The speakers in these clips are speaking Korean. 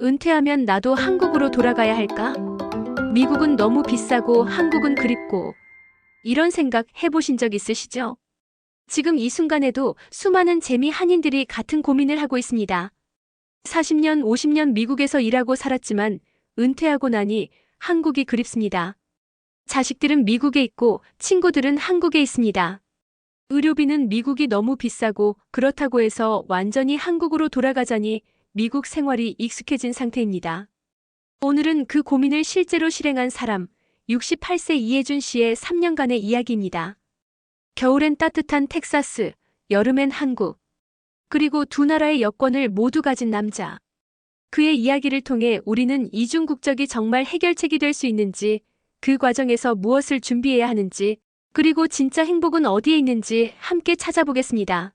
은퇴하면 나도 한국으로 돌아가야 할까? 미국은 너무 비싸고 한국은 그립고. 이런 생각 해보신 적 있으시죠? 지금 이 순간에도 수많은 재미 한인들이 같은 고민을 하고 있습니다. 40년, 50년 미국에서 일하고 살았지만 은퇴하고 나니 한국이 그립습니다. 자식들은 미국에 있고 친구들은 한국에 있습니다. 의료비는 미국이 너무 비싸고 그렇다고 해서 완전히 한국으로 돌아가자니 미국 생활이 익숙해진 상태입니다. 오늘은 그 고민을 실제로 실행한 사람, 68세 이혜준 씨의 3년간의 이야기입니다. 겨울엔 따뜻한 텍사스, 여름엔 한국. 그리고 두 나라의 여권을 모두 가진 남자. 그의 이야기를 통해 우리는 이중 국적이 정말 해결책이 될 수 있는지, 그 과정에서 무엇을 준비해야 하는지, 그리고 진짜 행복은 어디에 있는지 함께 찾아보겠습니다.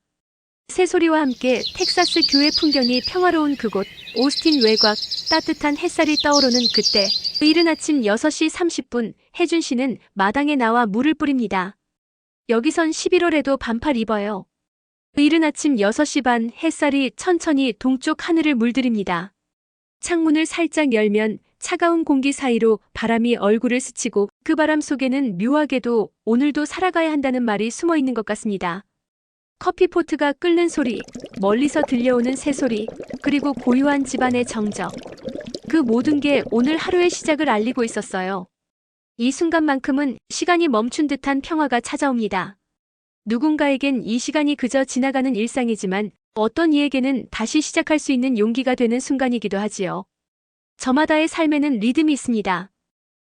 새소리와 함께 텍사스 교외 풍경이 평화로운 그곳, 오스틴 외곽, 따뜻한 햇살이 떠오르는 그때, 이른 아침 6시 30분, 혜준 씨는 마당에 나와 물을 뿌립니다. 여기선 11월에도 반팔 입어요. 이른 아침 6시 반, 햇살이 천천히 동쪽 하늘을 물들입니다. 창문을 살짝 열면 차가운 공기 사이로 바람이 얼굴을 스치고 그 바람 속에는 묘하게도 오늘도 살아가야 한다는 말이 숨어 있는 것 같습니다. 커피포트가 끓는 소리, 멀리서 들려오는 새소리, 그리고 고요한 집안의 정적. 그 모든 게 오늘 하루의 시작을 알리고 있었어요. 이 순간만큼은 시간이 멈춘 듯한 평화가 찾아옵니다. 누군가에겐 이 시간이 그저 지나가는 일상이지만 어떤 이에게는 다시 시작할 수 있는 용기가 되는 순간이기도 하지요. 저마다의 삶에는 리듬이 있습니다.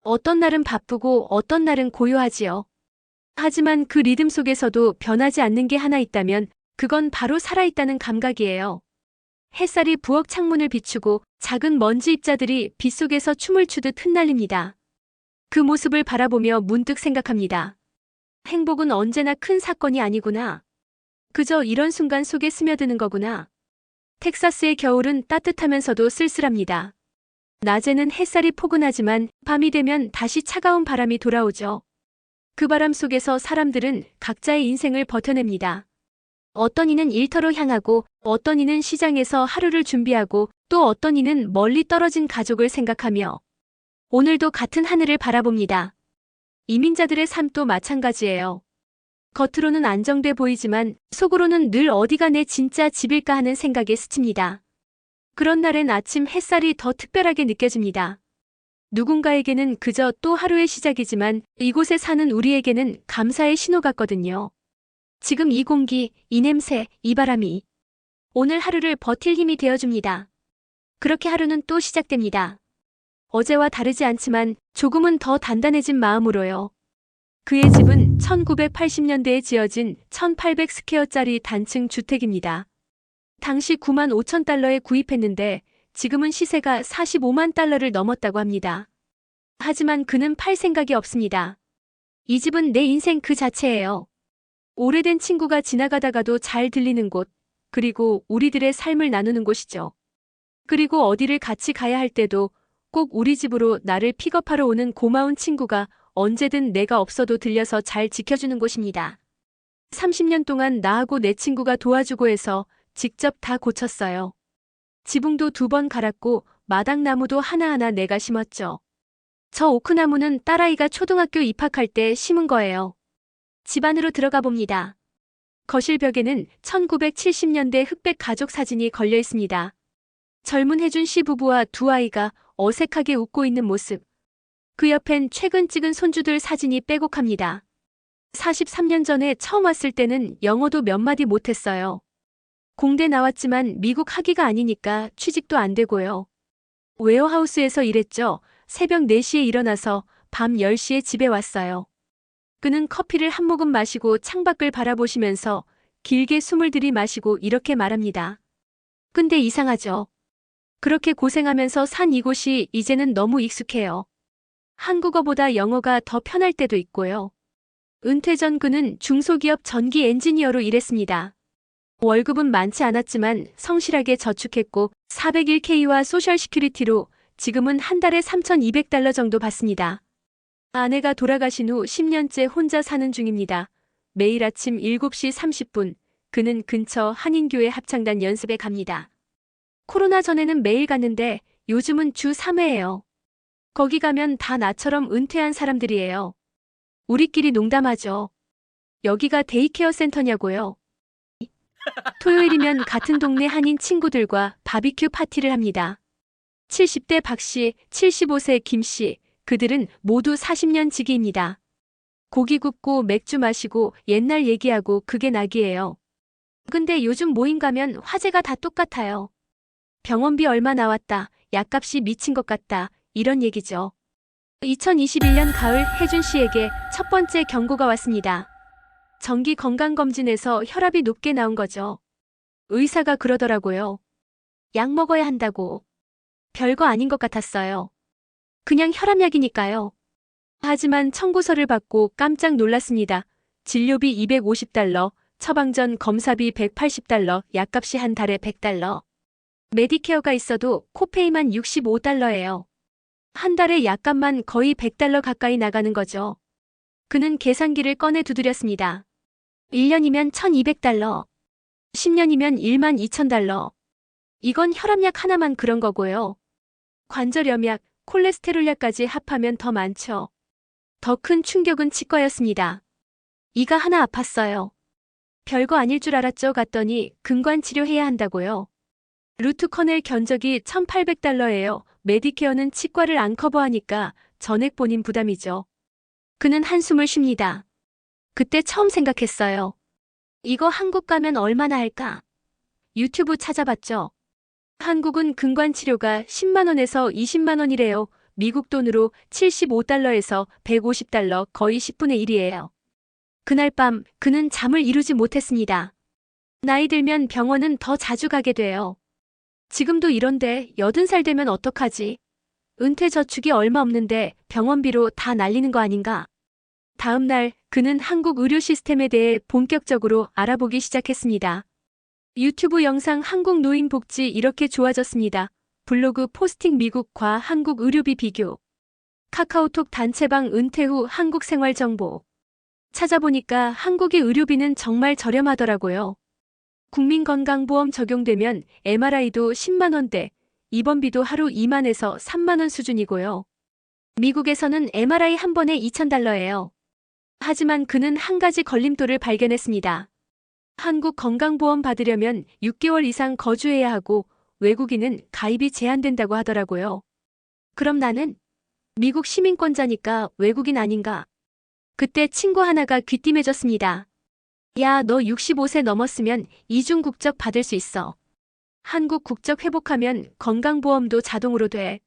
어떤 날은 바쁘고 어떤 날은 고요하지요. 하지만 그 리듬 속에서도 변하지 않는 게 하나 있다면 그건 바로 살아있다는 감각이에요. 햇살이 부엌 창문을 비추고 작은 먼지 입자들이 빗속에서 춤을 추듯 흩날립니다. 그 모습을 바라보며 문득 생각합니다. 행복은 언제나 큰 사건이 아니구나. 그저 이런 순간 속에 스며드는 거구나. 텍사스의 겨울은 따뜻하면서도 쓸쓸합니다. 낮에는 햇살이 포근하지만 밤이 되면 다시 차가운 바람이 돌아오죠. 그 바람 속에서 사람들은 각자의 인생을 버텨냅니다. 어떤 이는 일터로 향하고 어떤 이는 시장에서 하루를 준비하고 또 어떤 이는 멀리 떨어진 가족을 생각하며 오늘도 같은 하늘을 바라봅니다. 이민자들의 삶도 마찬가지예요. 겉으로는 안정돼 보이지만 속으로는 늘 어디가 내 진짜 집일까 하는 생각에 스칩니다. 그런 날엔 아침 햇살이 더 특별하게 느껴집니다. 누군가에게는 그저 또 하루의 시작이지만 이곳에 사는 우리에게는 감사의 신호 같거든요. 지금 이 공기, 이 냄새, 이 바람이 오늘 하루를 버틸 힘이 되어줍니다. 그렇게 하루는 또 시작됩니다. 어제와 다르지 않지만 조금은 더 단단해진 마음으로요. 그의 집은 1980년대에 지어진 1800 스퀘어짜리 단층 주택입니다. 당시 9만 5천 달러에 구입했는데 지금은 시세가 45만 달러를 넘었다고 합니다. 하지만 그는 팔 생각이 없습니다. 이 집은 내 인생 그 자체예요. 오래된 친구가 지나가다가도 잘 들리는 곳, 그리고 우리들의 삶을 나누는 곳이죠. 그리고 어디를 같이 가야 할 때도 꼭 우리 집으로 나를 픽업하러 오는 고마운 친구가 언제든 내가 없어도 들려서 잘 지켜주는 곳입니다. 30년 동안 나하고 내 친구가 도와주고 해서 직접 다 고쳤어요. 지붕도 2번 갈았고 마당나무도 하나하나 내가 심었죠. 저 오크나무는 딸아이가 초등학교 입학할 때 심은 거예요. 집 안으로 들어가 봅니다. 거실 벽에는 1970년대 흑백 가족 사진이 걸려 있습니다. 젊은 혜준 씨 부부와 두 아이가 어색하게 웃고 있는 모습. 그 옆엔 최근 찍은 손주들 사진이 빼곡합니다. 43년 전에 처음 왔을 때는 영어도 몇 마디 못했어요. 공대 나왔지만 미국 학위가 아니니까 취직도 안 되고요. 웨어하우스에서 일했죠. 새벽 4시에 일어나서 밤 10시에 집에 왔어요. 그는 커피를 한 모금 마시고 창밖을 바라보시면서 길게 숨을 들이마시고 이렇게 말합니다. 근데 이상하죠. 그렇게 고생하면서 산 이곳이 이제는 너무 익숙해요. 한국어보다 영어가 더 편할 때도 있고요. 은퇴 전 그는 중소기업 전기 엔지니어로 일했습니다. 월급은 많지 않았지만 성실하게 저축했고 401k와 소셜 시큐리티로 지금은 한 달에 3,200달러 정도 받습니다. 아내가 돌아가신 후 10년째 혼자 사는 중입니다. 매일 아침 7시 30분 그는 근처 한인교회 합창단 연습에 갑니다. 코로나 전에는 매일 갔는데 요즘은 주 3회예요. 거기 가면 다 나처럼 은퇴한 사람들이에요. 우리끼리 농담하죠. 여기가 데이케어 센터냐고요. 토요일이면 같은 동네 한인 친구들과 바비큐 파티를 합니다. 70대 박 씨, 75세 김 씨, 그들은 모두 40년 지기입니다. 고기 굽고 맥주 마시고 옛날 얘기하고 그게 낙이에요. 근데 요즘 모임 가면 화제가 다 똑같아요. 병원비 얼마 나왔다, 약값이 미친 것 같다, 이런 얘기죠. 2021년 가을 혜준 씨에게 첫 번째 경고가 왔습니다. 정기 건강검진에서 혈압이 높게 나온 거죠. 의사가 그러더라고요. 약 먹어야 한다고. 별거 아닌 것 같았어요. 그냥 혈압약이니까요. 하지만 청구서를 받고 깜짝 놀랐습니다. 진료비 250달러, 처방전 검사비 180달러, 약값이 한 달에 100달러. 메디케어가 있어도 코페이만 65달러예요. 한 달에 약값만 거의 100달러 가까이 나가는 거죠. 그는 계산기를 꺼내 두드렸습니다. 1년이면 1200달러. 10년이면 12,000달러. 이건 혈압약 하나만 그런 거고요. 관절염약, 콜레스테롤약까지 합하면 더 많죠. 더 큰 충격은 치과였습니다. 이가 하나 아팠어요. 별거 아닐 줄 알았죠 갔더니 근관 치료해야 한다고요. 루트 커넬 견적이 1,800달러예요. 메디케어는 치과를 안 커버하니까 전액 본인 부담이죠. 그는 한숨을 쉽니다. 그때 처음 생각했어요. 이거 한국 가면 얼마나 할까? 유튜브 찾아봤죠. 한국은 근관 치료가 10만 원에서 20만 원이래요. 미국 돈으로 75달러에서 150달러, 거의 10분의 1이에요. 그날 밤 그는 잠을 이루지 못했습니다. 나이 들면 병원은 더 자주 가게 돼요. 지금도 이런데 80살 되면 어떡하지? 은퇴 저축이 얼마 없는데 병원비로 다 날리는 거 아닌가? 다음 날 그는 한국 의료 시스템에 대해 본격적으로 알아보기 시작했습니다. 유튜브 영상 한국 노인 복지 이렇게 좋아졌습니다. 블로그 포스팅 미국과 한국 의료비 비교. 카카오톡 단체방 은퇴 후 한국 생활 정보. 찾아보니까 한국의 의료비는 정말 저렴하더라고요. 국민건강보험 적용되면 MRI도 10만 원대, 입원비도 하루 2만에서 3만 원 수준이고요. 미국에서는 MRI 한 번에 2,000달러예요. 하지만 그는 한 가지 걸림돌을 발견했습니다. 한국 건강보험 받으려면 6개월 이상 거주해야 하고 외국인은 가입이 제한된다고 하더라고요. 그럼 나는 미국 시민권자니까 외국인 아닌가? 그때 친구 하나가 귀띔해줬습니다. 야, 너 65세 넘었으면 이중 국적 받을 수 있어. 한국 국적 회복하면 건강보험도 자동으로 돼.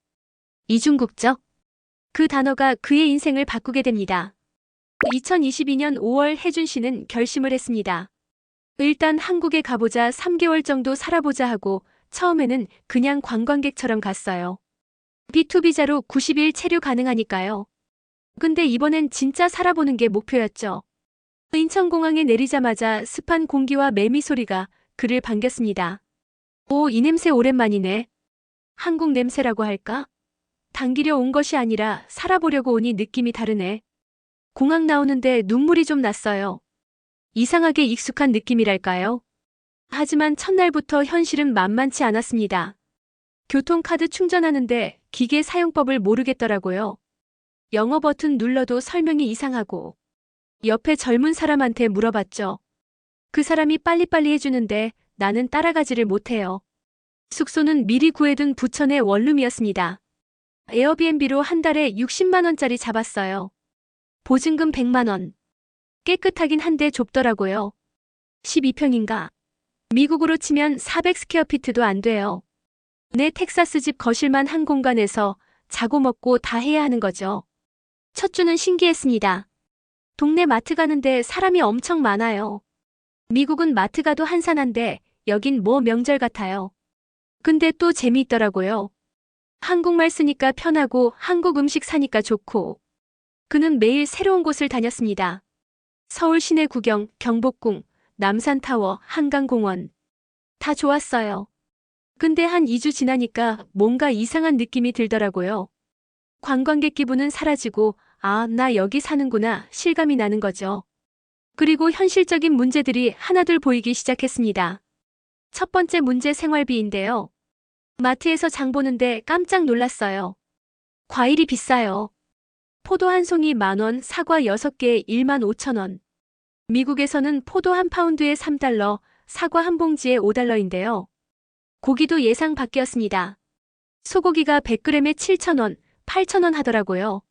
이중 국적? 그 단어가 그의 인생을 바꾸게 됩니다. 2022년 5월 혜준 씨는 결심을 했습니다. 일단 한국에 가보자 3개월 정도 살아보자 하고 처음에는 그냥 관광객처럼 갔어요. B2 비자로 90일 체류 가능하니까요. 근데 이번엔 진짜 살아보는 게 목표였죠. 인천공항에 내리자마자 습한 공기와 매미 소리가 그를 반겼습니다. 오, 이 냄새 오랜만이네. 한국 냄새라고 할까? 당기려 온 것이 아니라 살아보려고 오니 느낌이 다르네. 공항 나오는데 눈물이 좀 났어요. 이상하게 익숙한 느낌이랄까요? 하지만 첫날부터 현실은 만만치 않았습니다. 교통카드 충전하는데 기계 사용법을 모르겠더라고요. 영어 버튼 눌러도 설명이 이상하고. 옆에 젊은 사람한테 물어봤죠. 그 사람이 빨리빨리 해주는데 나는 따라가지를 못해요. 숙소는 미리 구해둔 부천의 원룸이었습니다. 에어비앤비로 한 달에 60만 원짜리 잡았어요. 보증금 100만 원. 깨끗하긴 한데 좁더라고요. 12평인가? 미국으로 치면 400 스퀘어피트도 안 돼요. 내 텍사스 집 거실만 한 공간에서 자고 먹고 다 해야 하는 거죠. 첫 주는 신기했습니다. 동네 마트 가는데 사람이 엄청 많아요. 미국은 마트 가도 한산한데 여긴 뭐 명절 같아요. 근데 또 재미있더라고요. 한국말 쓰니까 편하고 한국 음식 사니까 좋고. 그는 매일 새로운 곳을 다녔습니다. 서울 시내 구경, 경복궁, 남산타워, 한강공원. 다 좋았어요. 근데 한 2주 지나니까 뭔가 이상한 느낌이 들더라고요. 관광객 기분은 사라지고 아, 나 여기 사는구나 실감이 나는 거죠. 그리고 현실적인 문제들이 하나둘 보이기 시작했습니다. 첫 번째 문제 생활비인데요. 마트에서 장 보는데 깜짝 놀랐어요. 과일이 비싸요. 포도 한 송이 10,000원, 사과 6개에 15,000원. 미국에서는 포도 한 파운드에 3달러, 사과 한 봉지에 5달러인데요. 고기도 예상 밖이었습니다. 소고기가 100g에 7,000원, 8,000원 하더라고요.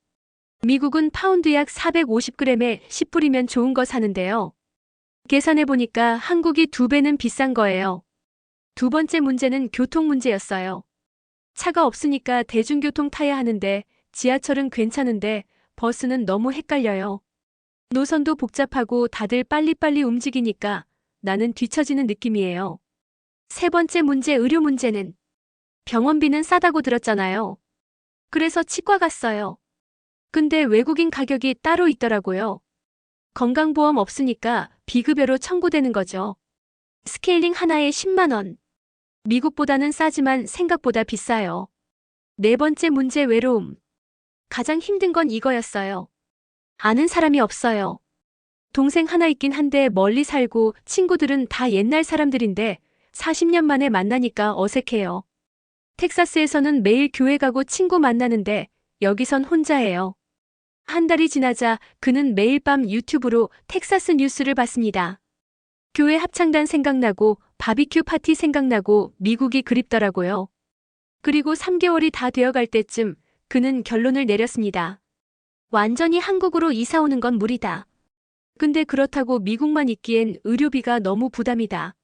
미국은 파운드 약 450g에 10불이면 좋은 거 사는데요. 계산해보니까 한국이 2배는 비싼 거예요. 두 번째 문제는 교통 문제였어요. 차가 없으니까 대중교통 타야 하는데 지하철은 괜찮은데 버스는 너무 헷갈려요. 노선도 복잡하고 다들 빨리빨리 움직이니까 나는 뒤처지는 느낌이에요. 세 번째 문제 의료 문제는 병원비는 싸다고 들었잖아요. 그래서 치과 갔어요. 근데 외국인 가격이 따로 있더라고요. 건강보험 없으니까 비급여로 청구되는 거죠. 스케일링 하나에 10만 원. 미국보다는 싸지만 생각보다 비싸요. 네 번째 문제 외로움. 가장 힘든 건 이거였어요. 아는 사람이 없어요. 동생 하나 있긴 한데 멀리 살고 친구들은 다 옛날 사람들인데 40년 만에 만나니까 어색해요. 텍사스에서는 매일 교회 가고 친구 만나는데 여기선 혼자예요. 한 달이 지나자 그는 매일 밤 유튜브로 텍사스 뉴스를 봤습니다. 교회 합창단 생각나고 바비큐 파티 생각나고 미국이 그립더라고요. 그리고 3개월이 다 되어갈 때쯤 그는 결론을 내렸습니다. 완전히 한국으로 이사 오는 건 무리다. 근데 그렇다고 미국만 있기엔 의료비가 너무 부담이다.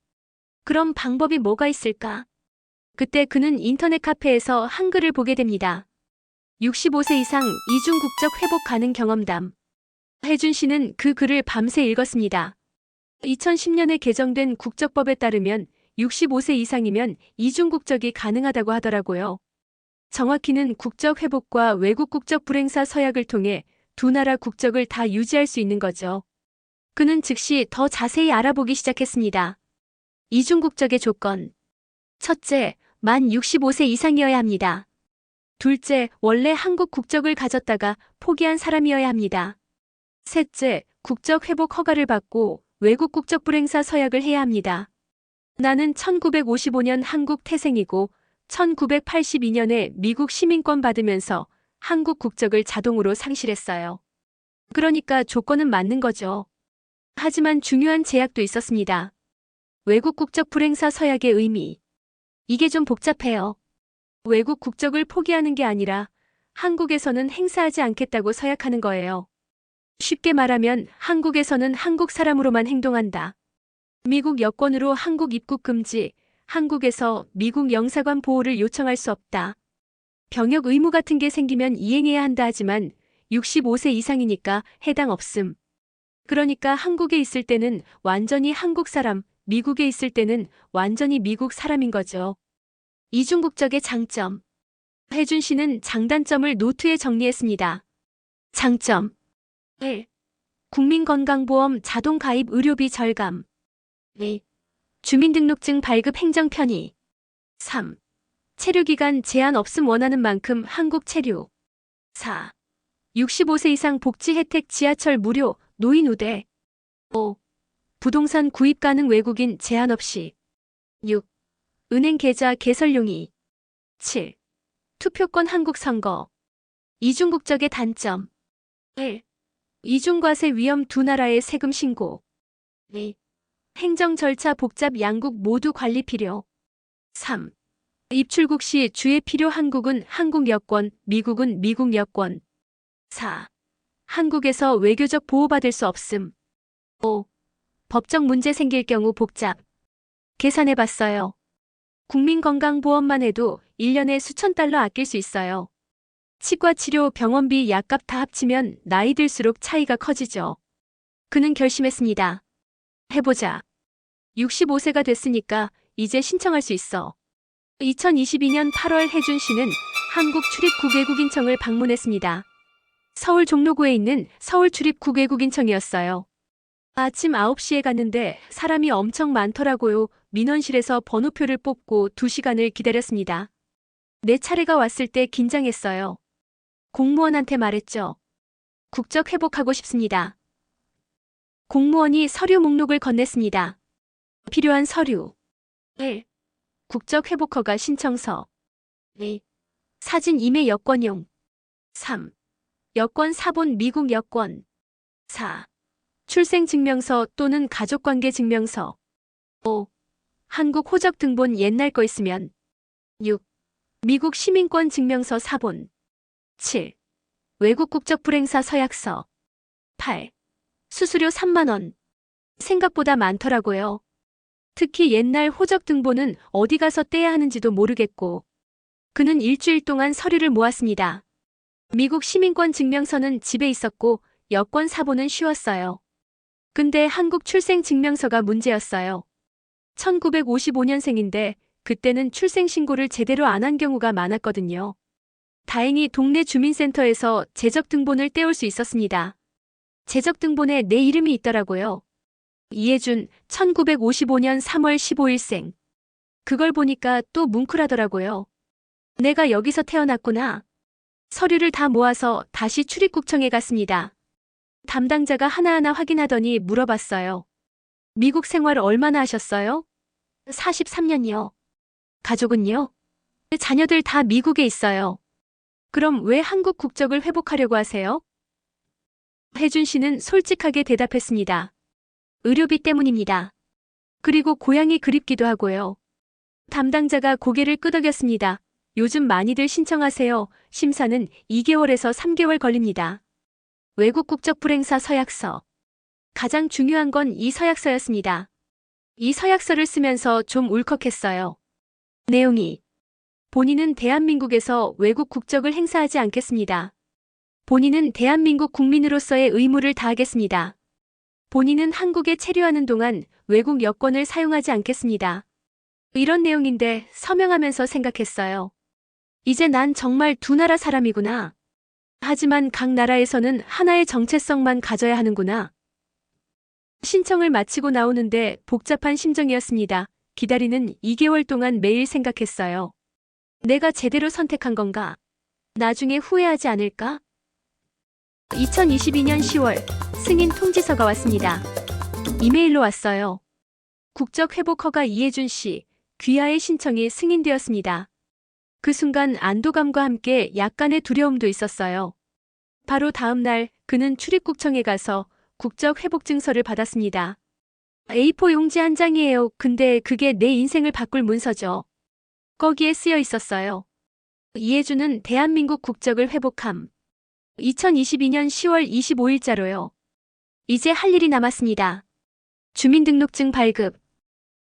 그럼 방법이 뭐가 있을까? 그때 그는 인터넷 카페에서 한글을 보게 됩니다. 65세 이상 이중 국적 회복 가능 경험담. 혜준 씨는 그 글을 밤새 읽었습니다. 2010년에 개정된 국적법에 따르면 65세 이상이면 이중 국적이 가능하다고 하더라고요. 정확히는 국적 회복과 외국 국적 불행사 서약을 통해 두 나라 국적을 다 유지할 수 있는 거죠. 그는 즉시 더 자세히 알아보기 시작했습니다. 이중 국적의 조건. 첫째, 만 65세 이상이어야 합니다. 둘째, 원래 한국 국적을 가졌다가 포기한 사람이어야 합니다. 셋째, 국적 회복 허가를 받고 외국 국적 불행사 서약을 해야 합니다. 나는 1955년 한국 태생이고 1982년에 미국 시민권 받으면서 한국 국적을 자동으로 상실했어요. 그러니까 조건은 맞는 거죠. 하지만 중요한 제약도 있었습니다. 외국 국적 불행사 서약의 의미. 이게 좀 복잡해요. 외국 국적을 포기하는 게 아니라 한국에서는 행사하지 않겠다고 서약하는 거예요. 쉽게 말하면 한국에서는 한국 사람으로만 행동한다. 미국 여권으로 한국 입국 금지, 한국에서 미국 영사관 보호를 요청할 수 없다. 병역 의무 같은 게 생기면 이행해야 한다 하지만 65세 이상이니까 해당 없음. 그러니까 한국에 있을 때는 완전히 한국 사람, 미국에 있을 때는 완전히 미국 사람인 거죠. 이중국적의 장점. 혜준 씨는 장단점을 노트에 정리했습니다. 장점. 1. 국민건강보험 자동 가입 의료비 절감. 2. 주민등록증 발급 행정 편의. 3. 체류기간 제한 없음 원하는 만큼 한국 체류. 4. 65세 이상 복지 혜택 지하철 무료, 노인 우대. 5. 부동산 구입 가능 외국인 제한 없이. 6. 은행 계좌 개설 용이. 7. 투표권 한국 선거. 이중국적의 단점. 1. 이중과세 위험 두 나라의 세금 신고. 2. 행정 절차 복잡 양국 모두 관리 필요. 3. 입출국 시 주의 필요 한국은 한국 여권, 미국은 미국 여권. 4. 한국에서 외교적 보호받을 수 없음. 5. 법적 문제 생길 경우 복잡. 계산해봤어요. 국민건강보험만 해도 1년에 수천 달러 아낄 수 있어요. 치과 치료, 병원비, 약값 다 합치면 나이 들수록 차이가 커지죠. 그는 결심했습니다. 해보자. 65세가 됐으니까 이제 신청할 수 있어. 2022년 8월 혜준 씨는 한국 출입 국외국인청을 방문했습니다. 서울 종로구에 있는 서울 출입 국외국인청이었어요. 아침 9시에 갔는데 사람이 엄청 많더라고요. 민원실에서 번호표를 뽑고 2시간을 기다렸습니다. 내 차례가 왔을 때 긴장했어요. 공무원한테 말했죠. 국적 회복하고 싶습니다. 공무원이 서류 목록을 건넸습니다. 필요한 서류. 1. 국적 회복 허가 신청서. 2. 사진 이메 여권용. 3. 여권 사본 미국 여권. 4. 출생증명서 또는 가족관계 증명서. 5. 한국 호적 등본 옛날 거 있으면. 6. 미국 시민권 증명서 사본. 7. 외국 국적 불행사 서약서. 8. 수수료 3만 원. 생각보다 많더라고요. 특히 옛날 호적 등본은 어디 가서 떼야 하는지도 모르겠고. 그는 일주일 동안 서류를 모았습니다. 미국 시민권 증명서는 집에 있었고 여권 사본은 쉬웠어요. 근데 한국 출생증명서가 문제였어요. 1955년생인데 그때는 출생신고를 제대로 안 한 경우가 많았거든요. 다행히 동네 주민센터에서 재적등본을 떼올 수 있었습니다. 재적등본에 내 이름이 있더라고요. 이혜준, 1955년 3월 15일생. 그걸 보니까 또 뭉클하더라고요. 내가 여기서 태어났구나. 서류를 다 모아서 다시 출입국청에 갔습니다. 담당자가 하나하나 확인하더니 물어봤어요. 미국 생활 얼마나 하셨어요? 43년이요. 가족은요? 자녀들 다 미국에 있어요. 그럼 왜 한국 국적을 회복하려고 하세요? 혜준 씨는 솔직하게 대답했습니다. 의료비 때문입니다. 그리고 고향이 그립기도 하고요. 담당자가 고개를 끄덕였습니다. 요즘 많이들 신청하세요. 심사는 2개월에서 3개월 걸립니다. 외국 국적 불행사 서약서. 가장 중요한 건 이 서약서였습니다. 이 서약서를 쓰면서 좀 울컥했어요. 내용이 본인은 대한민국에서 외국 국적을 행사하지 않겠습니다. 본인은 대한민국 국민으로서의 의무를 다하겠습니다. 본인은 한국에 체류하는 동안 외국 여권을 사용하지 않겠습니다. 이런 내용인데 서명하면서 생각했어요. 이제 난 정말 두 나라 사람이구나. 하지만 각 나라에서는 하나의 정체성만 가져야 하는구나. 신청을 마치고 나오는데 복잡한 심정이었습니다. 기다리는 2개월 동안 매일 생각했어요. 내가 제대로 선택한 건가? 나중에 후회하지 않을까? 2022년 10월 승인 통지서가 왔습니다. 이메일로 왔어요. 국적 회복 허가 이혜준 씨, 귀하의 신청이 승인되었습니다. 그 순간 안도감과 함께 약간의 두려움도 있었어요. 바로 다음 날 그는 출입국청에 가서 국적 회복 증서를 받았습니다. A4 용지 한 장이에요. 근데 그게 내 인생을 바꿀 문서죠. 거기에 쓰여 있었어요. 이혜준은 대한민국 국적을 회복함. 2022년 10월 25일자로요. 이제 할 일이 남았습니다. 주민등록증 발급.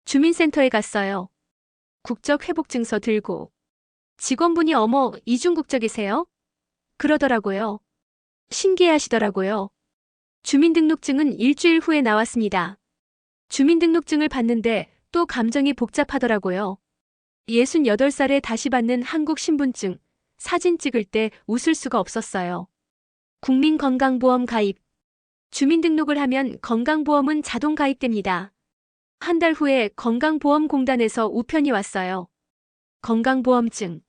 주민센터에 갔어요. 국적 회복 증서 들고. 직원분이 어머, 이중 국적이세요? 그러더라고요. 신기해하시더라고요. 주민등록증은 일주일 후에 나왔습니다. 주민등록증을 받는데 또 감정이 복잡하더라고요. 68살에 다시 받는 한국 신분증, 사진 찍을 때 웃을 수가 없었어요. 국민건강보험 가입. 주민등록을 하면 건강보험은 자동 가입됩니다. 한 달 후에 건강보험공단에서 우편이 왔어요. 건강보험증.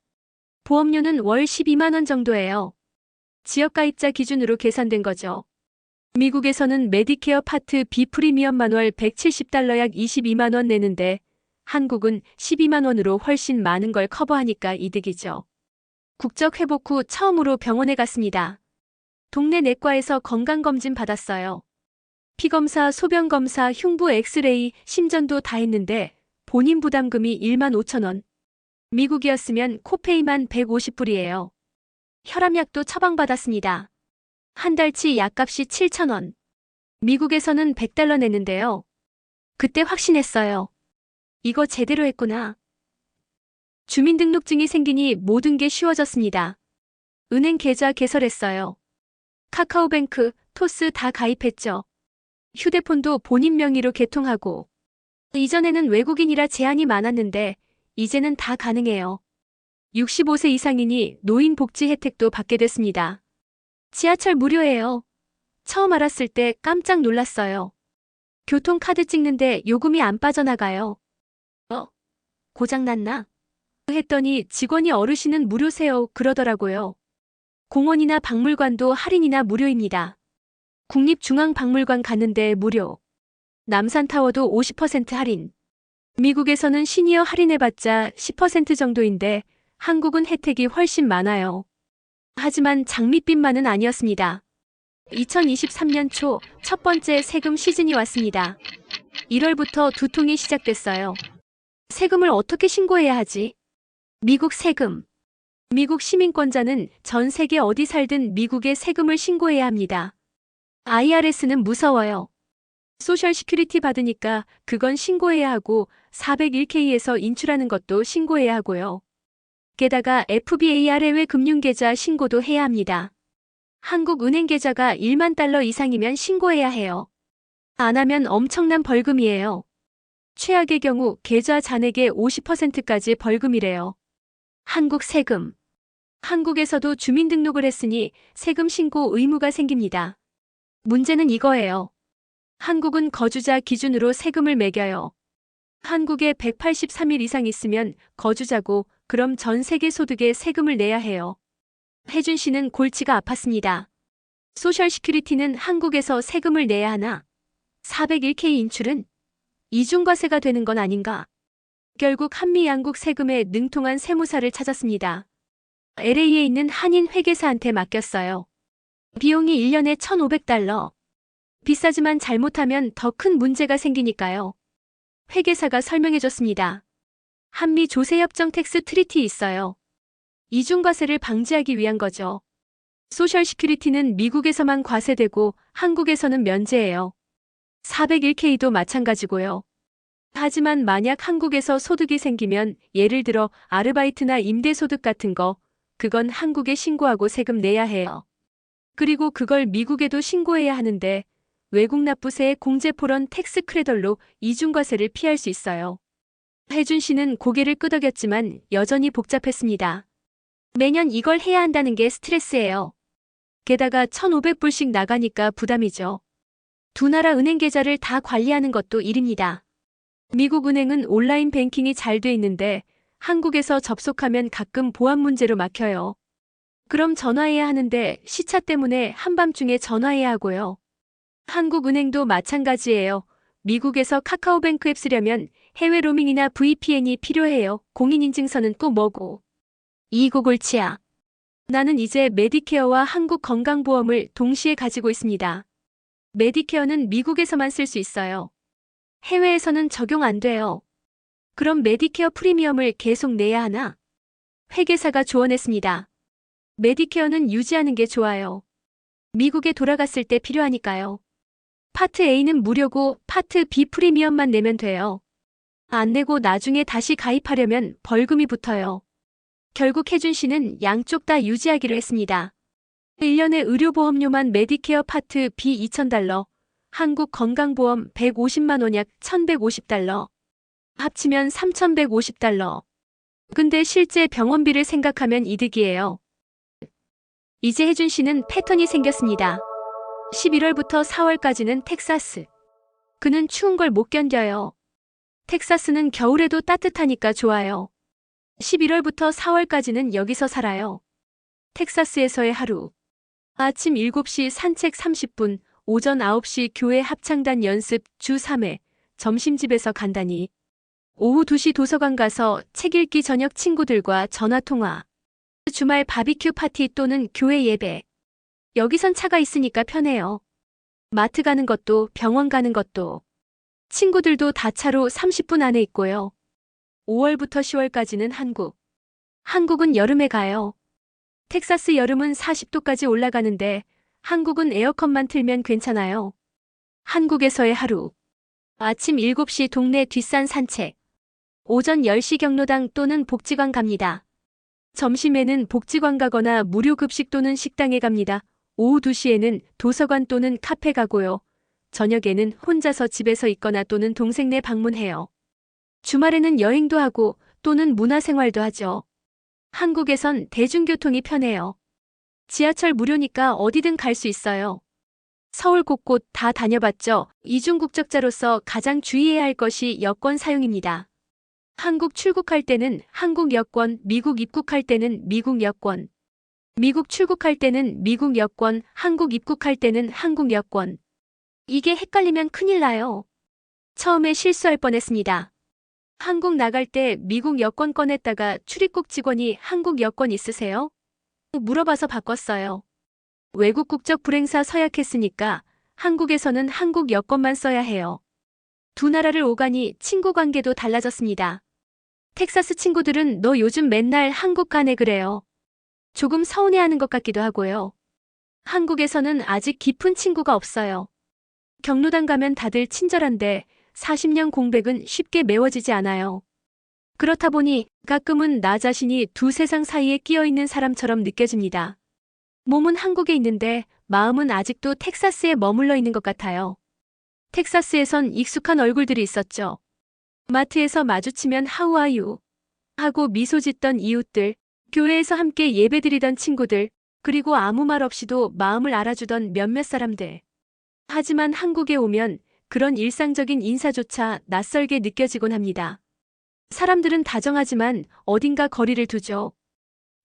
보험료는 월 12만 원 정도예요. 지역가입자 기준으로 계산된 거죠. 미국에서는 메디케어 파트 B 프리미엄만 월 170달러 약 22만 원 내는데 한국은 12만 원으로 훨씬 많은 걸 커버하니까 이득이죠. 국적 회복 후 처음으로 병원에 갔습니다. 동네 내과에서 건강검진 받았어요. 피검사, 소변검사, 흉부 엑스레이, 심전도 다 했는데 본인 부담금이 1만 5천 원. 미국이었으면 코페이만 150불이에요. 혈압약도 처방받았습니다. 한 달치 약값이 7천 원. 미국에서는 100달러 냈는데요. 그때 확신했어요. 이거 제대로 했구나. 주민등록증이 생기니 모든 게 쉬워졌습니다. 은행 계좌 개설했어요. 카카오뱅크, 토스 다 가입했죠. 휴대폰도 본인 명의로 개통하고. 이전에는 외국인이라 제한이 많았는데 이제는 다 가능해요. 65세 이상이니 노인 복지 혜택도 받게 됐습니다. 지하철 무료예요. 처음 알았을 때 깜짝 놀랐어요. 교통카드 찍는데 요금이 안 빠져나가요. 고장났나? 했더니 직원이 어르신은 무료세요 그러더라고요. 공원이나 박물관도 할인이나 무료입니다. 국립중앙박물관 갔는데 무료. 남산타워도 50% 할인. 미국에서는 시니어 할인해봤자 10% 정도인데 한국은 혜택이 훨씬 많아요. 하지만 장밋빛만은 아니었습니다. 2023년 초 첫 번째 세금 시즌이 왔습니다. 1월부터 두통이 시작됐어요. 세금을 어떻게 신고해야 하지? 미국 세금. 미국 시민권자는 전 세계 어디 살든 미국에 세금을 신고해야 합니다. IRS는 무서워요. 소셜 시큐리티 받으니까 그건 신고해야 하고 401k에서 인출하는 것도 신고해야 하고요. 게다가 FBAR 해외 금융계좌 신고도 해야 합니다. 한국 은행 계좌가 1만 달러 이상이면 신고해야 해요. 안 하면 엄청난 벌금이에요. 최악의 경우 계좌 잔액의 50%까지 벌금이래요. 한국 세금. 한국에서도 주민등록을 했으니 세금 신고 의무가 생깁니다. 문제는 이거예요. 한국은 거주자 기준으로 세금을 매겨요. 한국에 183일 이상 있으면 거주자고 그럼 전 세계 소득에 세금을 내야 해요. 혜준 씨는 골치가 아팠습니다. 소셜 시큐리티는 한국에서 세금을 내야 하나? 401k 인출은? 이중과세가 되는 건 아닌가? 결국 한미 양국 세금에 능통한 세무사를 찾았습니다. LA에 있는 한인 회계사한테 맡겼어요. 비용이 1년에 $1,500. 비싸지만 잘못하면 더 큰 문제가 생기니까요. 회계사가 설명해줬습니다. 한미 조세협정 텍스 트리티 있어요. 이중과세를 방지하기 위한 거죠. 소셜 시큐리티는 미국에서만 과세되고 한국에서는 면제예요. 401k도 마찬가지고요. 하지만 만약 한국에서 소득이 생기면 예를 들어 아르바이트나 임대소득 같은 거, 그건 한국에 신고하고 세금 내야 해요. 그리고 그걸 미국에도 신고해야 하는데 외국 납부세의 공제포런 텍스 크레덜로 이중과세를 피할 수 있어요. 혜준 씨는 고개를 끄덕였지만 여전히 복잡했습니다. 매년 이걸 해야 한다는 게 스트레스예요. 게다가 1,500불씩 나가니까 부담이죠. 두 나라 은행 계좌를 다 관리하는 것도 일입니다. 미국 은행은 온라인 뱅킹이 잘 돼 있는데 한국에서 접속하면 가끔 보안 문제로 막혀요. 그럼 전화해야 하는데 시차 때문에 한밤중에 전화해야 하고요. 한국 은행도 마찬가지예요. 미국에서 카카오뱅크 앱 쓰려면 해외 로밍이나 VPN이 필요해요. 공인인증서는 또 뭐고. 이고 골치야. 나는 이제 메디케어와 한국 건강보험을 동시에 가지고 있습니다. 메디케어는 미국에서만 쓸 수 있어요. 해외에서는 적용 안 돼요. 그럼 메디케어 프리미엄을 계속 내야 하나? 회계사가 조언했습니다. 메디케어는 유지하는 게 좋아요. 미국에 돌아갔을 때 필요하니까요. 파트 A는 무료고 파트 B 프리미엄만 내면 돼요. 안 내고 나중에 다시 가입하려면 벌금이 붙어요. 결국 혜준 씨는 양쪽 다 유지하기로 했습니다. 1년에 의료보험료만 메디케어 파트 B $2,000, 한국 건강보험 150만 원 약 $1,150, 합치면 $3,150. 근데 실제 병원비를 생각하면 이득이에요. 이제 혜준 씨는 패턴이 생겼습니다. 11월부터 4월까지는 텍사스. 그는 추운 걸 못 견뎌요. 텍사스는 겨울에도 따뜻하니까 좋아요. 11월부터 4월까지는 여기서 살아요. 텍사스에서의 하루. 아침 7시 산책 30분, 오전 9시 교회 합창단 연습 주 3회, 점심집에서 간단히. 오후 2시 도서관 가서 책 읽기 저녁 친구들과 전화통화. 주말 바비큐 파티 또는 교회 예배. 여기선 차가 있으니까 편해요. 마트 가는 것도 병원 가는 것도. 친구들도 다 차로 30분 안에 있고요. 5월부터 10월까지는 한국. 한국은 여름에 가요. 텍사스 여름은 40도까지 올라가는데 한국은 에어컨만 틀면 괜찮아요. 한국에서의 하루. 아침 7시 동네 뒷산 산책. 오전 10시 경로당 또는 복지관 갑니다. 점심에는 복지관 가거나 무료 급식 또는 식당에 갑니다. 오후 2시에는 도서관 또는 카페 가고요. 저녁에는 혼자서 집에서 있거나 또는 동생네 방문해요. 주말에는 여행도 하고 또는 문화생활도 하죠. 한국에선 대중교통이 편해요. 지하철 무료니까 어디든 갈 수 있어요. 서울 곳곳 다 다녀봤죠. 이중국적자로서 가장 주의해야 할 것이 여권 사용입니다. 한국 출국할 때는 한국 여권, 미국 입국할 때는 미국 여권. 미국 출국할 때는 미국 여권, 한국 입국할 때는 한국 여권. 이게 헷갈리면 큰일 나요. 처음에 실수할 뻔했습니다. 한국 나갈 때 미국 여권 꺼냈다가 출입국 직원이 한국 여권 있으세요? 물어봐서 바꿨어요. 외국 국적 불행사 서약했으니까 한국에서는 한국 여권만 써야 해요. 두 나라를 오가니 친구 관계도 달라졌습니다. 텍사스 친구들은 너 요즘 맨날 한국 가네 그래요. 조금 서운해하는 것 같기도 하고요. 한국에서는 아직 깊은 친구가 없어요. 경로당 가면 다들 친절한데 40년 공백은 쉽게 메워지지 않아요. 그렇다 보니 가끔은 나 자신이 두 세상 사이에 끼어 있는 사람처럼 느껴집니다. 몸은 한국에 있는데 마음은 아직도 텍사스에 머물러 있는 것 같아요. 텍사스에선 익숙한 얼굴들이 있었죠. 마트에서 마주치면 How are you? 하고 미소 짓던 이웃들, 교회에서 함께 예배드리던 친구들, 그리고 아무 말 없이도 마음을 알아주던 몇몇 사람들. 하지만 한국에 오면 그런 일상적인 인사조차 낯설게 느껴지곤 합니다. 사람들은 다정하지만 어딘가 거리를 두죠.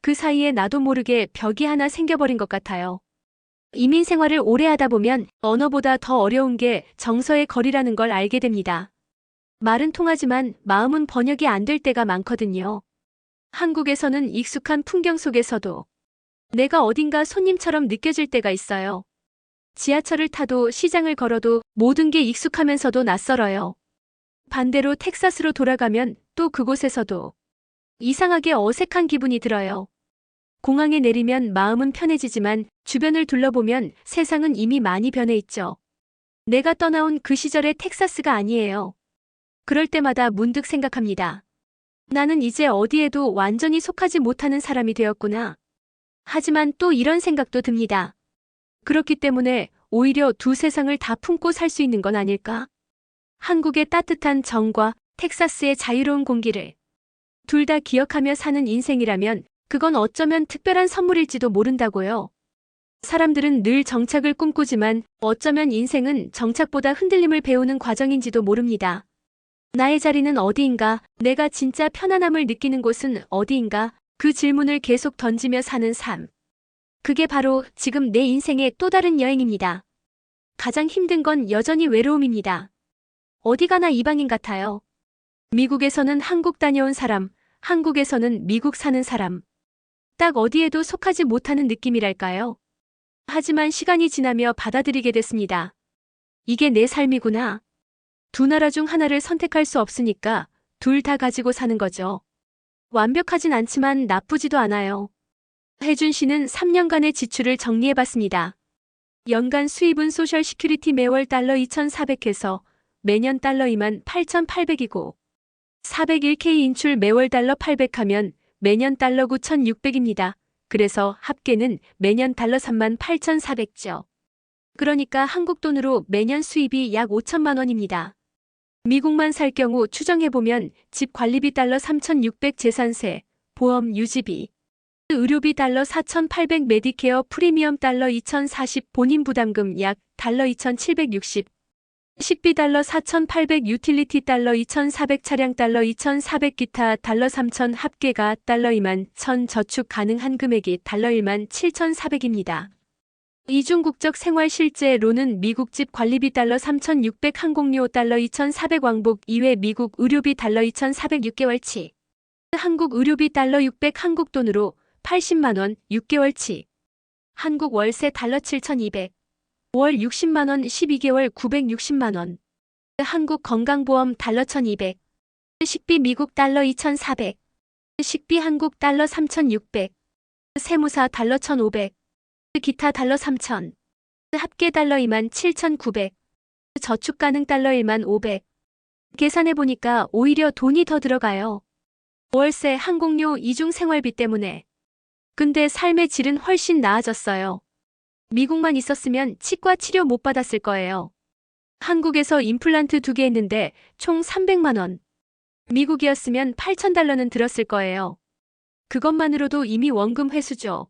그 사이에 나도 모르게 벽이 하나 생겨버린 것 같아요. 이민 생활을 오래 하다 보면 언어보다 더 어려운 게 정서의 거리라는 걸 알게 됩니다. 말은 통하지만 마음은 번역이 안 될 때가 많거든요. 한국에서는 익숙한 풍경 속에서도 내가 어딘가 손님처럼 느껴질 때가 있어요. 지하철을 타도 시장을 걸어도 모든 게 익숙하면서도 낯설어요. 반대로 텍사스로 돌아가면 또 그곳에서도 이상하게 어색한 기분이 들어요. 공항에 내리면 마음은 편해지지만 주변을 둘러보면 세상은 이미 많이 변해 있죠. 내가 떠나온 그 시절의 텍사스가 아니에요. 그럴 때마다 문득 생각합니다. 나는 이제 어디에도 완전히 속하지 못하는 사람이 되었구나. 하지만 또 이런 생각도 듭니다. 그렇기 때문에 오히려 두 세상을 다 품고 살 수 있는 건 아닐까? 한국의 따뜻한 정과 텍사스의 자유로운 공기를 둘 다 기억하며 사는 인생이라면 그건 어쩌면 특별한 선물일지도 모른다고요. 사람들은 늘 정착을 꿈꾸지만 어쩌면 인생은 정착보다 흔들림을 배우는 과정인지도 모릅니다. 나의 자리는 어디인가? 내가 진짜 편안함을 느끼는 곳은 어디인가? 그 질문을 계속 던지며 사는 삶. 그게 바로 지금 내 인생의 또 다른 여행입니다. 가장 힘든 건 여전히 외로움입니다. 어디 가나 이방인 같아요. 미국에서는 한국 다녀온 사람, 한국에서는 미국 사는 사람. 딱 어디에도 속하지 못하는 느낌이랄까요? 하지만 시간이 지나며 받아들이게 됐습니다. 이게 내 삶이구나. 두 나라 중 하나를 선택할 수 없으니까 둘 다 가지고 사는 거죠. 완벽하진 않지만 나쁘지도 않아요. 혜준 씨는 3년간의 지출을 정리해봤습니다. 연간 수입은 소셜 시큐리티 매월 달러 2,400에서 매년 달러 28,800이고 401k 인출 매월 달러 800하면 매년 달러 9,600입니다. 그래서 합계는 매년 달러 38,400죠. 그러니까 한국 돈으로 매년 수입이 약 5천만 원입니다. 미국만 살 경우 추정해보면 집 관리비 달러 3,600 재산세, 보험 유지비, 의료비 달러 4,800 메디케어 프리미엄 달러 2,040 본인 부담금 약 달러 2,760 식비 달러 4,800 유틸리티 달러 2,400 차량 달러 2,400 기타 달러 3,000 합계가 달러 21,000 저축 가능한 금액이 달러 17,400입니다. 이중국적 생활 실제로는 미국 집 관리비 달러 3,600 항공료 달러 2,400 왕복 이외 미국 의료비 달러 2,400 6개월치 한국 의료비 달러 600 한국 돈으로 80만 원 6개월치 한국 월세 달러 7,200 월 60만 원 12개월 960만 원 한국 건강보험 달러 1,200 식비 미국 달러 2,400 식비 한국 달러 3,600 세무사 달러 1,500 기타 달러 3,000 합계 달러 27,900 저축 가능 달러 15,500 계산해보니까 오히려 돈이 더 들어가요. 월세, 항공료, 이중 생활비 때문에. 근데 삶의 질은 훨씬 나아졌어요. 미국만 있었으면 치과 치료 못 받았을 거예요. 한국에서 임플란트 2개 했는데 총 300만 원. 미국이었으면 8,000달러는 들었을 거예요. 그것만으로도 이미 원금 회수죠.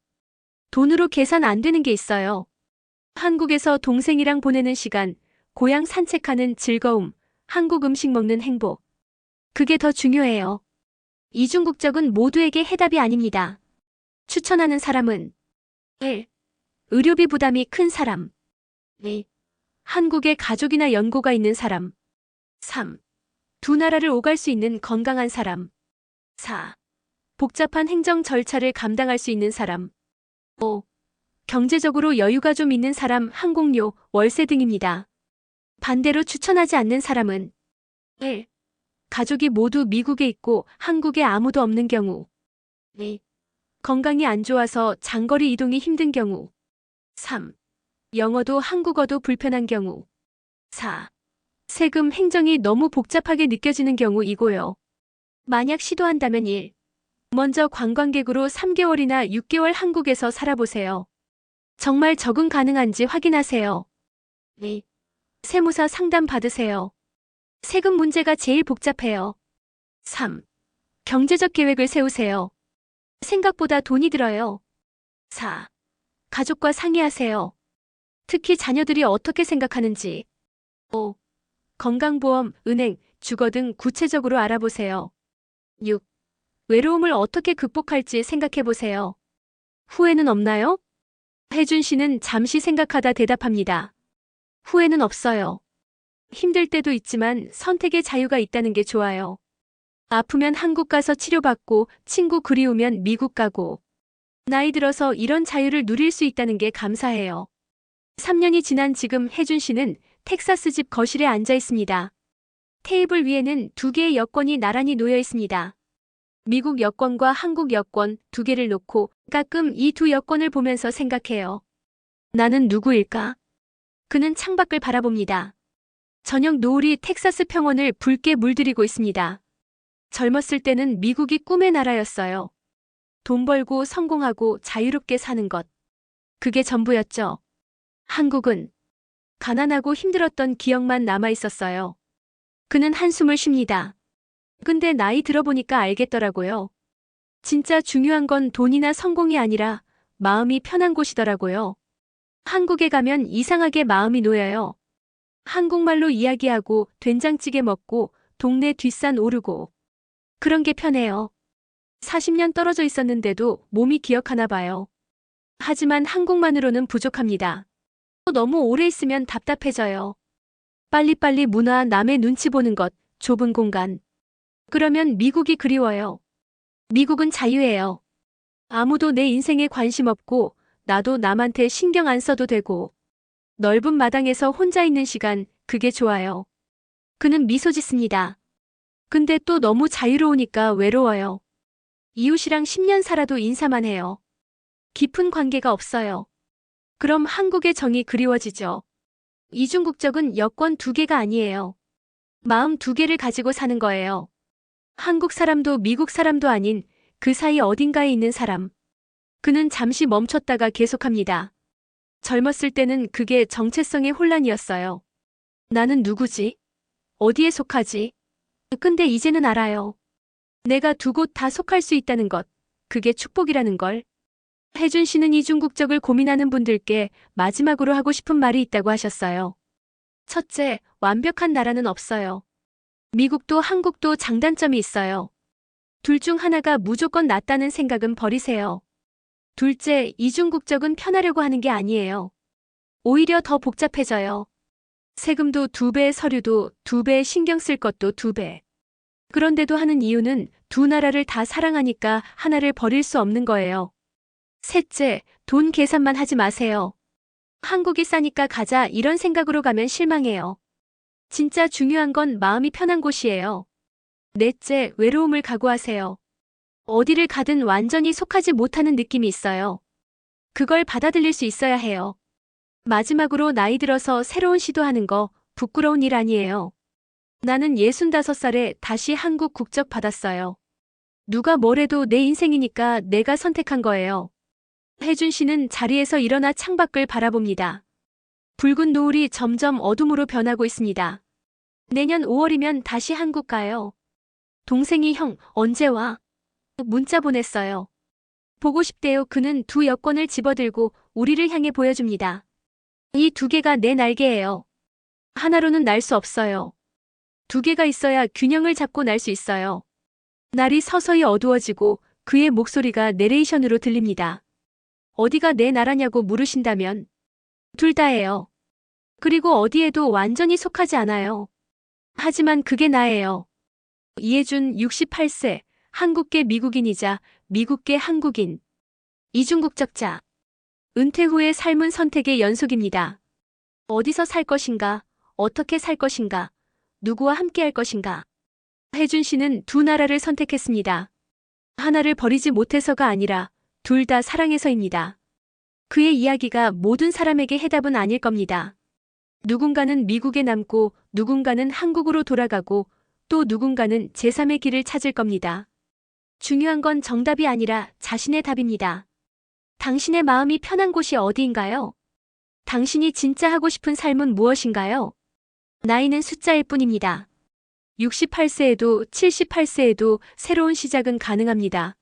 돈으로 계산 안 되는 게 있어요. 한국에서 동생이랑 보내는 시간, 고향 산책하는 즐거움, 한국 음식 먹는 행복. 그게 더 중요해요. 이중국적은 모두에게 해답이 아닙니다. 추천하는 사람은 1. 의료비 부담이 큰 사람 2. 한국에 가족이나 연고가 있는 사람 3. 두 나라를 오갈 수 있는 건강한 사람. 4. 복잡한 행정 절차를 감당할 수 있는 사람. 5. 경제적으로 여유가 좀 있는 사람, 항공료, 월세 등입니다. 반대로 추천하지 않는 사람은 1. 가족이 모두 미국에 있고 한국에 아무도 없는 경우. 2. 건강이 안 좋아서 장거리 이동이 힘든 경우. 3. 영어도 한국어도 불편한 경우. 4. 세금 행정이 너무 복잡하게 느껴지는 경우이고요. 만약 시도한다면 1. 먼저 관광객으로 3개월이나 6개월 한국에서 살아보세요. 정말 적응 가능한지 확인하세요. 2. 세무사 상담 받으세요. 세금 문제가 제일 복잡해요. 3. 경제적 계획을 세우세요. 생각보다 돈이 들어요. 4. 가족과 상의하세요. 특히 자녀들이 어떻게 생각하는지. 5. 건강보험, 은행, 주거 등 구체적으로 알아보세요. 6. 외로움을 어떻게 극복할지 생각해보세요. 후회는 없나요? 혜준 씨는 잠시 생각하다 대답합니다. 후회는 없어요. 힘들 때도 있지만 선택의 자유가 있다는 게 좋아요. 아프면 한국 가서 치료받고 친구 그리우면 미국 가고 나이 들어서 이런 자유를 누릴 수 있다는 게 감사해요. 3년이 지난 지금 혜준 씨는 텍사스 집 거실에 앉아 있습니다. 테이블 위에는 두 개의 여권이 나란히 놓여 있습니다. 미국 여권과 한국 여권 두 개를 놓고 가끔 이 두 여권을 보면서 생각해요. 나는 누구일까? 그는 창밖을 바라봅니다. 저녁 노을이 텍사스 평원을 붉게 물들이고 있습니다. 젊었을 때는 미국이 꿈의 나라였어요. 돈 벌고 성공하고 자유롭게 사는 것. 그게 전부였죠. 한국은 가난하고 힘들었던 기억만 남아 있었어요. 그는 한숨을 쉽니다. 근데 나이 들어보니까 알겠더라고요. 진짜 중요한 건 돈이나 성공이 아니라 마음이 편한 곳이더라고요. 한국에 가면 이상하게 마음이 놓여요. 한국말로 이야기하고 된장찌개 먹고 동네 뒷산 오르고 그런 게 편해요. 40년 떨어져 있었는데도 몸이 기억하나 봐요. 하지만 한국만으로는 부족합니다. 너무 오래 있으면 답답해져요. 빨리빨리 문화, 남의 눈치 보는 것, 좁은 공간. 그러면 미국이 그리워요. 미국은 자유예요. 아무도 내 인생에 관심 없고 나도 남한테 신경 안 써도 되고 넓은 마당에서 혼자 있는 시간, 그게 좋아요. 그는 미소 짓습니다. 근데 또 너무 자유로우니까 외로워요. 이웃이랑 10년 살아도 인사만 해요. 깊은 관계가 없어요. 그럼 한국의 정이 그리워지죠. 이중국적은 여권 두 개가 아니에요. 마음 두 개를 가지고 사는 거예요. 한국 사람도 미국 사람도 아닌 그 사이 어딘가에 있는 사람. 그는 잠시 멈췄다가 계속합니다. 젊었을 때는 그게 정체성의 혼란이었어요. 나는 누구지? 어디에 속하지? 근데 이제는 알아요. 내가 두 곳 다 속할 수 있다는 것. 그게 축복이라는 걸. 혜준 씨는 이중국적을 고민하는 분들께 마지막으로 하고 싶은 말이 있다고 하셨어요. 첫째, 완벽한 나라는 없어요. 미국도 한국도 장단점이 있어요. 둘 중 하나가 무조건 낫다는 생각은 버리세요. 둘째, 이중국적은 편하려고 하는 게 아니에요. 오히려 더 복잡해져요. 세금도 2배, 서류도 2배, 신경 쓸 것도 2배. 그런데도 하는 이유는 두 나라를 다 사랑하니까 하나를 버릴 수 없는 거예요. 셋째, 돈 계산만 하지 마세요. 한국이 싸니까 가자 이런 생각으로 가면 실망해요. 진짜 중요한 건 마음이 편한 곳이에요. 넷째, 외로움을 각오하세요. 어디를 가든 완전히 속하지 못하는 느낌이 있어요. 그걸 받아들일 수 있어야 해요. 마지막으로 나이 들어서 새로운 시도하는 거 부끄러운 일 아니에요. 나는 65살에 다시 한국 국적 받았어요. 누가 뭐래도 내 인생이니까 내가 선택한 거예요. 혜준 씨는 자리에서 일어나 창밖을 바라봅니다. 붉은 노을이 점점 어둠으로 변하고 있습니다. 내년 5월이면 다시 한국 가요. 동생이 형, 언제 와? 문자 보냈어요. 보고 싶대요. 그는 두 여권을 집어들고 우리를 향해 보여줍니다. 이 두 개가 내 날개예요. 하나로는 날 수 없어요. 두 개가 있어야 균형을 잡고 날 수 있어요. 날이 서서히 어두워지고 그의 목소리가 내레이션으로 들립니다. 어디가 내 나라냐고 물으신다면 둘 다예요. 그리고 어디에도 완전히 속하지 않아요. 하지만 그게 나예요. 이해준 68세, 한국계 미국인이자 미국계 한국인. 이중 국적자. 은퇴 후의 삶은 선택의 연속입니다. 어디서 살 것인가, 어떻게 살 것인가, 누구와 함께 할 것인가. 혜준 씨는 두 나라를 선택했습니다. 하나를 버리지 못해서가 아니라 둘 다 사랑해서입니다. 그의 이야기가 모든 사람에게 해답은 아닐 겁니다. 누군가는 미국에 남고 누군가는 한국으로 돌아가고 또 누군가는 제3의 길을 찾을 겁니다. 중요한 건 정답이 아니라 자신의 답입니다. 당신의 마음이 편한 곳이 어디인가요? 당신이 진짜 하고 싶은 삶은 무엇인가요? 나이는 숫자일 뿐입니다. 68세에도 78세에도 새로운 시작은 가능합니다.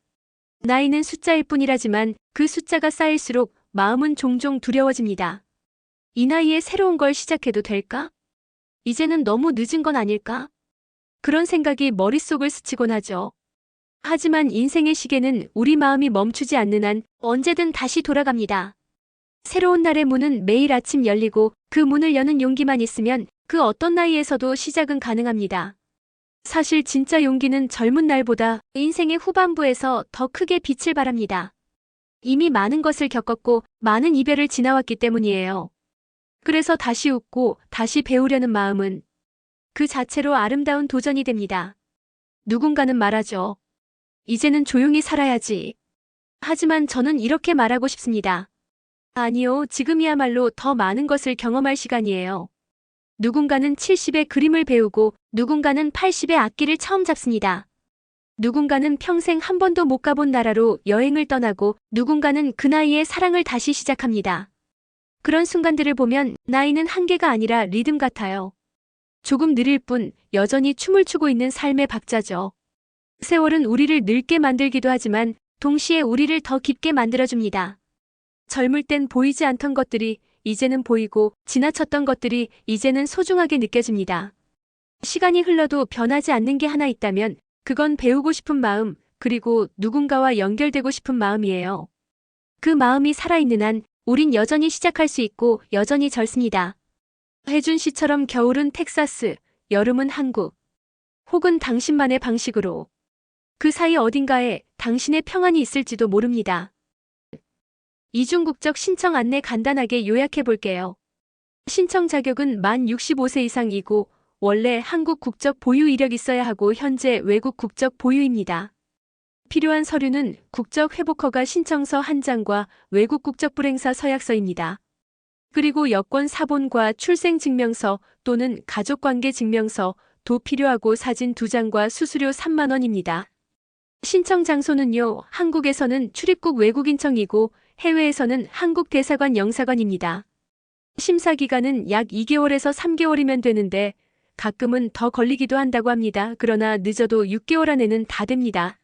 나이는 숫자일 뿐이라지만 그 숫자가 쌓일수록 마음은 종종 두려워집니다. 이 나이에 새로운 걸 시작해도 될까? 이제는 너무 늦은 건 아닐까? 그런 생각이 머릿속을 스치곤 하죠. 하지만 인생의 시계는 우리 마음이 멈추지 않는 한 언제든 다시 돌아갑니다. 새로운 날의 문은 매일 아침 열리고 그 문을 여는 용기만 있으면 그 어떤 나이에서도 시작은 가능합니다. 사실 진짜 용기는 젊은 날보다 인생의 후반부에서 더 크게 빛을 발합니다. 이미 많은 것을 겪었고 많은 이별을 지나왔기 때문이에요. 그래서 다시 웃고 다시 배우려는 마음은 그 자체로 아름다운 도전이 됩니다. 누군가는 말하죠. 이제는 조용히 살아야지. 하지만 저는 이렇게 말하고 싶습니다. 아니요, 지금이야말로 더 많은 것을 경험할 시간이에요. 누군가는 70에 그림을 배우고 누군가는 80에 악기를 처음 잡습니다. 누군가는 평생 한 번도 못 가본 나라로 여행을 떠나고 누군가는 그 나이에 사랑을 다시 시작합니다. 그런 순간들을 보면 나이는 한계가 아니라 리듬 같아요. 조금 느릴 뿐 여전히 춤을 추고 있는 삶의 박자죠. 세월은 우리를 늙게 만들기도 하지만 동시에 우리를 더 깊게 만들어줍니다. 젊을 땐 보이지 않던 것들이 이제는 보이고 지나쳤던 것들이 이제는 소중하게 느껴집니다. 시간이 흘러도 변하지 않는 게 하나 있다면 그건 배우고 싶은 마음, 그리고 누군가와 연결되고 싶은 마음이에요. 그 마음이 살아있는 한 우린 여전히 시작할 수 있고 여전히 젊습니다. 혜준 씨처럼 겨울은 텍사스, 여름은 한국. 혹은 당신만의 방식으로. 그 사이 어딘가에 당신의 평안이 있을지도 모릅니다. 이중국적 신청 안내 간단하게 요약해 볼게요. 신청 자격은 만 65세 이상이고 원래 한국 국적 보유 이력 있어야 하고 현재 외국 국적 보유입니다. 필요한 서류는 국적 회복허가 신청서 1장과 외국 국적 불행사 서약서입니다. 그리고 여권 사본과 출생증명서 또는 가족관계 증명서 도 필요하고 사진 2장과 수수료 3만 원입니다. 신청 장소는요, 한국에서는 출입국 외국인청이고 해외에서는 한국 대사관 영사관입니다. 심사 기간은 약 2개월에서 3개월이면 되는데 가끔은 더 걸리기도 한다고 합니다. 그러나 늦어도 6개월 안에는 다 됩니다.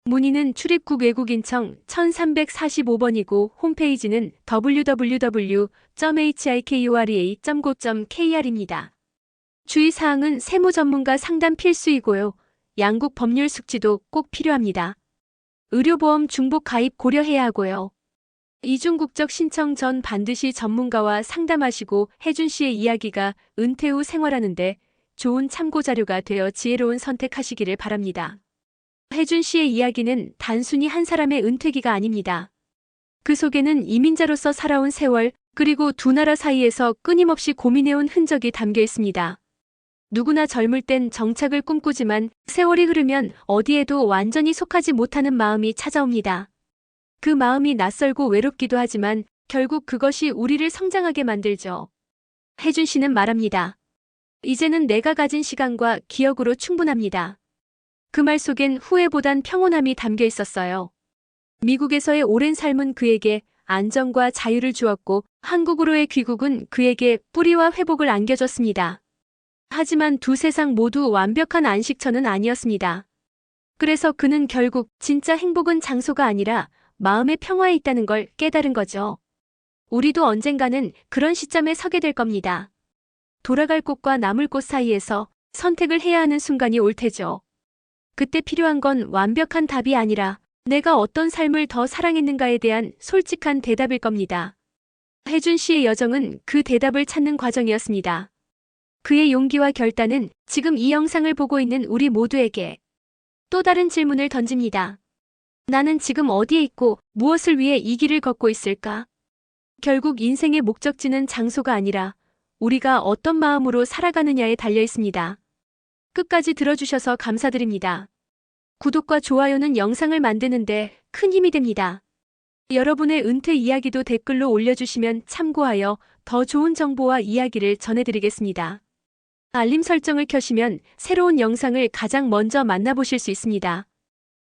문의는 출입국 외국인청 1345번이고 홈페이지는 www.hikorea.go.kr입니다. 주의사항은 세무 전문가 상담 필수이고요. 양국 법률 숙지도 꼭 필요합니다. 의료보험 중복 가입 고려해야 하고요. 이중국적 신청 전 반드시 전문가와 상담하시고 혜준 씨의 이야기가 은퇴 후 생활하는데 좋은 참고자료가 되어 지혜로운 선택하시기를 바랍니다. 혜준 씨의 이야기는 단순히 한 사람의 은퇴기가 아닙니다. 그 속에는 이민자로서 살아온 세월, 그리고 두 나라 사이에서 끊임없이 고민해온 흔적이 담겨 있습니다. 누구나 젊을 땐 정착을 꿈꾸지만 세월이 흐르면 어디에도 완전히 속하지 못하는 마음이 찾아옵니다. 그 마음이 낯설고 외롭기도 하지만 결국 그것이 우리를 성장하게 만들죠. 혜준 씨는 말합니다. 이제는 내가 가진 시간과 기억으로 충분합니다. 그 말 속엔 후회보단 평온함이 담겨 있었어요. 미국에서의 오랜 삶은 그에게 안정과 자유를 주었고 한국으로의 귀국은 그에게 뿌리와 회복을 안겨줬습니다. 하지만 두 세상 모두 완벽한 안식처는 아니었습니다. 그래서 그는 결국 진짜 행복은 장소가 아니라 마음의 평화에 있다는 걸 깨달은 거죠. 우리도 언젠가는 그런 시점에 서게 될 겁니다. 돌아갈 곳과 남을 곳 사이에서 선택을 해야 하는 순간이 올 테죠. 그때 필요한 건 완벽한 답이 아니라 내가 어떤 삶을 더 사랑했는가에 대한 솔직한 대답일 겁니다. 혜준 씨의 여정은 그 대답을 찾는 과정이었습니다. 그의 용기와 결단은 지금 이 영상을 보고 있는 우리 모두에게 또 다른 질문을 던집니다. 나는 지금 어디에 있고 무엇을 위해 이 길을 걷고 있을까? 결국 인생의 목적지는 장소가 아니라 우리가 어떤 마음으로 살아가느냐에 달려 있습니다. 끝까지 들어주셔서 감사드립니다. 구독과 좋아요는 영상을 만드는데 큰 힘이 됩니다. 여러분의 은퇴 이야기도 댓글로 올려주시면 참고하여 더 좋은 정보와 이야기를 전해드리겠습니다. 알림 설정을 켜시면 새로운 영상을 가장 먼저 만나보실 수 있습니다.